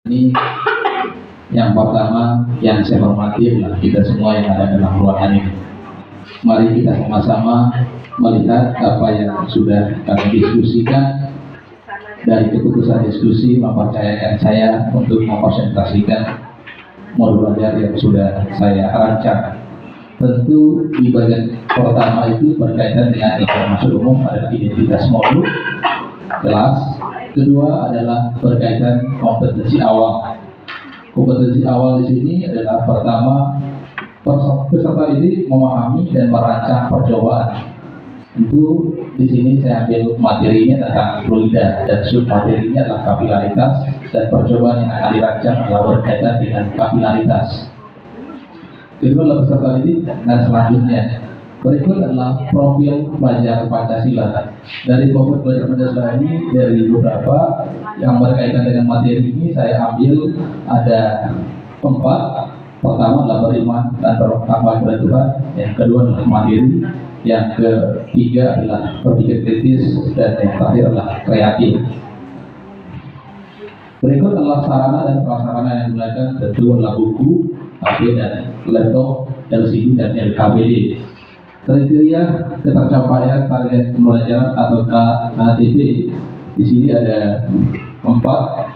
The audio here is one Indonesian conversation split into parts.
Ini yang pertama yang saya hormati adalah kita semua yang ada dalam ruangan ini. Mari kita sama-sama melihat apa yang sudah kami diskusikan. Dari keputusan diskusi mempercayakan saya untuk mempresentasikan modul belajar yang sudah saya rancang. Tentu di bagian pertama itu berkaitan dengan informasi umum, adalah identitas modul kelas. Kedua adalah berkaitan kompetensi awal. Kompetensi awal di sini adalah pertama, peserta ini memahami dan merancang percobaan. Itu di sini saya ambil materinya tentang fluida dan submaterinya adalah kapilaritas, dan percobaan yang akan dirancang adalah berkaitan dengan kapilaritas. Kedua adalah peserta didik, dan selanjutnya berikut adalah profil pelajar Pancasila. Dari profil pelajar Pancasila ini, dari beberapa yang berkaitan dengan materi ini saya ambil ada 4. Pertama adalah beriman dan bertakwa kepada Tuhan. Yang kedua adalah mandiri. Yang ketiga adalah berpikir kritis, dan yang terakhir adalah kreatif. Berikut adalah sarana dan prasarana yang digunakan, tentu adalah buku, HP dan laptop, LCD dan LKBD. Kriteria ketercapaian target pembelajaran atau KTP di sini ada 4.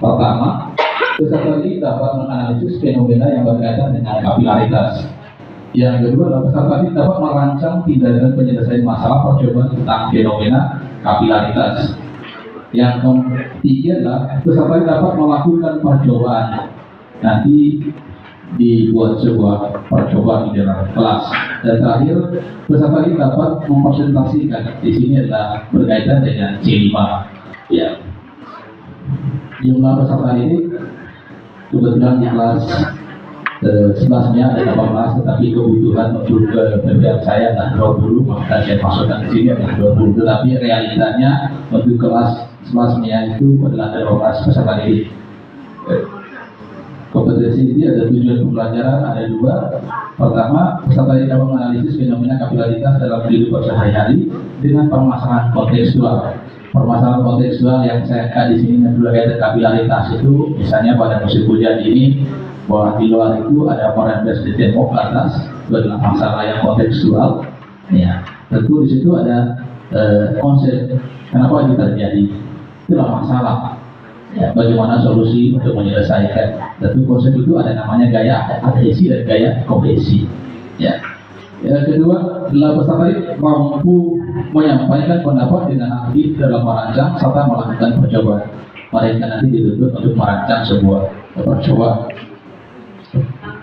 Pertama, peserta didik dapat menganalisis fenomena yang berkaitan dengan kapilaritas. Yang kedua adalah peserta didik dapat merancang tindakan penyelesaian masalah percobaan tentang fenomena kapilaritas. Yang ketiga adalah peserta didik dapat melakukan percobaan. Nanti dibuat sebuah percobaan di dalam kelas. Dan terakhir, peserta didik dapat mempresentasikan. Di sini adalah berkaitan dengan C5. Ya. Jumlah peserta didik kebetulan di kelas 11-nya ada 18, tetapi kebutuhan untuk PPL saya adalah 20, maka saya masukkan di sini adalah 20. Tetapi realitanya untuk kelas 11-nya itu adalah 12 peserta didik. Kompetensi ini ada tujuan pembelajaran, ada 2. Pertama, peserta didik dapat menganalisis fenomena kapilaritas dalam kehidupan sehari-hari dengan permasalahan kontekstual. Permasalahan kontekstual yang saya angkat di sini adalah kaitan kapilaritas itu, misalnya pada musim hujan ini, bahwa di luar itu ada merembes di tembok ke atas, itu adalah masalah yang kontekstual. Ya, tentu di situ ada konsep kenapa itu terjadi, itulah masalah. Ya, bagaimana solusi untuk menyelesaikan. Tentu konsep itu ada namanya gaya adhesi dan gaya kohesi. Ya. Yang kedua adalah peserta didik mampu menyampaikan pendapat dengan aktif dalam merancang serta melakukan percobaan. Mereka nanti dituntut untuk merancang sebuah percobaan.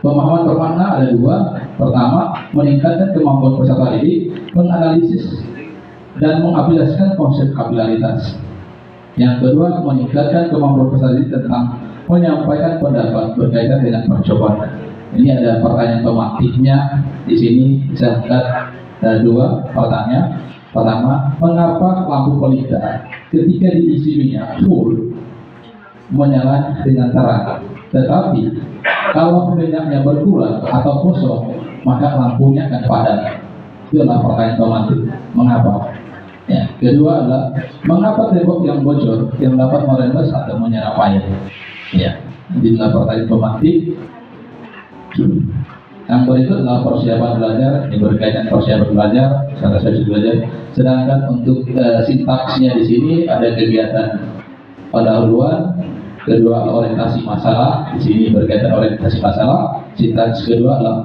Pemahaman bermakna ada 2. Pertama, meningkatkan kemampuan peserta didik menganalisis dan mengaplikasikan konsep kapilaritas. Yang kedua, meningkatkan kemampuan peserta didik tentang menyampaikan pendapat berkaitan dengan percobaan. Ini ada pertanyaan pemantiknya di sini. Saya angkat 2 pertanyaan. Pertama, mengapa lampu pelita ketika diisi minyak full menyala dengan terang, tetapi kalau minyaknya berkurang atau kosong maka lampunya akan padam? Itu adalah pertanyaan pemantik. Mengapa? Ya. Kedua adalah mengapa tembok yang bocor yang dapat merembes atau menyerap air? Ya. Ini adalah pertanyaan pemantik. Yang berikut adalah persiapan belajar. Ini berkaitan persiapan belajar, sesi belajar. Sedangkan untuk sintaksnya di sini ada kegiatan pendahuluan, kedua orientasi masalah. Di sini berkaitan orientasi masalah. Sintaks kedua adalah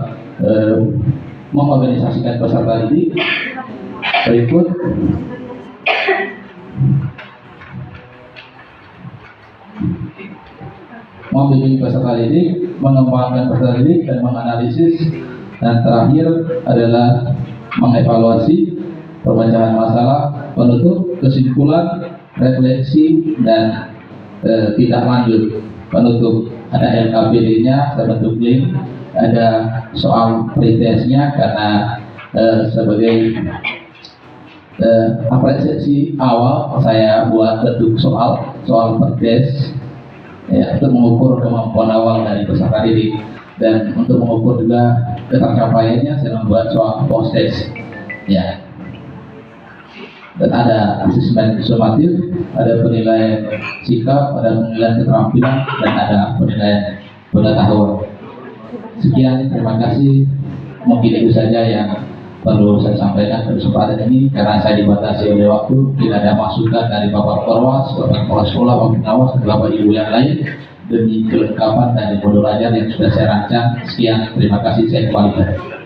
mengorganisasikan peserta didik. Berikut membimbing peserta didik, mengembangkan peserta didik dan menganalisis, dan terakhir adalah mengevaluasi pemecahan masalah, penutup, kesimpulan, refleksi, dan tidak lanjut. Penutup ada LKPD-nya, saya bentuk link, ada soal pretestnya karena sebagai apresiasi awal saya buat bentuk soal pretest. Ya, untuk mengukur kemampuan awal dari peserta didik, dan untuk mengukur juga ketercapaiannya saya membuat soal post test. Ya. dan ada asesmen sumatif, ada penilaian sikap, ada penilaian keterampilan, dan ada penilaian pengetahuan. Sekian, terima kasih. Mungkin itu saja yang perlu saya sampaikan pada kesempatan ini, karena saya dibatasi oleh waktu. Tidak ada masukan dari Bapak Perwas, Bapak Kepala Sekolah, Bapak Pengawas, dan Bapak Ibu yang lain demi kelengkapan dari modul ajar yang sudah saya rancang. Sekian, terima kasih, saya kembalikan.